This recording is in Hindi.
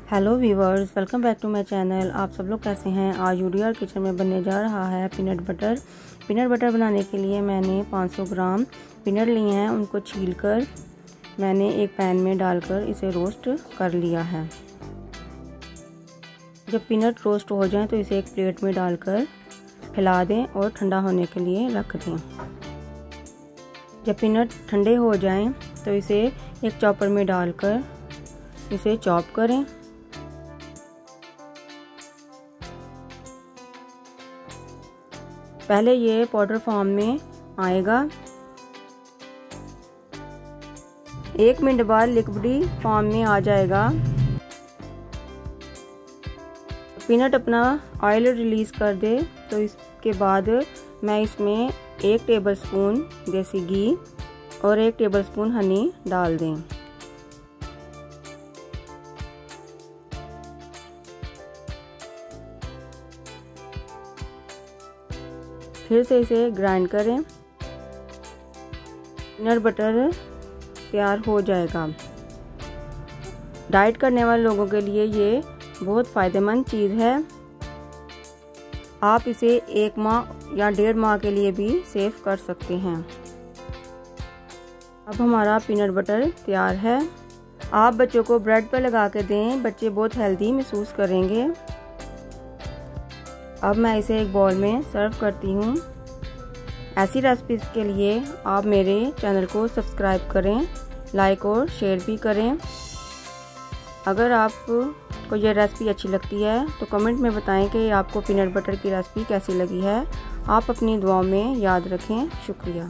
Hello viewers, welcome back to my channel. आप सब लोग कैसे हैं। आज यूडीआर किचन में बनने जा रहा है पीनट बटर। पीनट बटर बनाने के लिए मैंने 500 ग्राम पीनट लिए हैं। उनको छीलकर मैंने एक पैन में डालकर इसे रोस्ट कर लिया है। जब पीनट रोस्ट हो जाएं तो इसे एक प्लेट में डालकर फैला दें और ठंडा होने के लिए रख दें। जब पीनट ठंडे हो जाएं तो इसे एक चॉपर में डालकर इसे चॉप करें। पहले ये पाउडर फॉर्म में आएगा, 1 मिनट बाद लिक्विडी फॉर्म में आ जाएगा। पीनट अपना ऑयल रिलीज कर दे तो इसके बाद मैं इसमें 1 टेबलस्पून देसी घी और 1 टेबलस्पून हनी डाल दें। फिर से इसे ग्राइंड करें। पीनट बटर तैयार हो जाएगा। डाइट करने वाले लोगों के लिए ये बहुत फ़ायदेमंद चीज़ है। आप इसे 1 माह या 1.5 माह के लिए भी सेव कर सकते हैं। अब हमारा पीनट बटर तैयार है। आप बच्चों को ब्रेड पर लगा के दें, बच्चे बहुत हेल्दी महसूस करेंगे। अब मैं इसे एक बाउल में सर्व करती हूँ। ऐसी रेसिपीज़ के लिए आप मेरे चैनल को सब्सक्राइब करें, लाइक और शेयर भी करें। अगर आपको ये रेसिपी अच्छी लगती है तो कमेंट में बताएं कि आपको पीनट बटर की रेसिपी कैसी लगी है। आप अपनी दुआओं में याद रखें। शुक्रिया।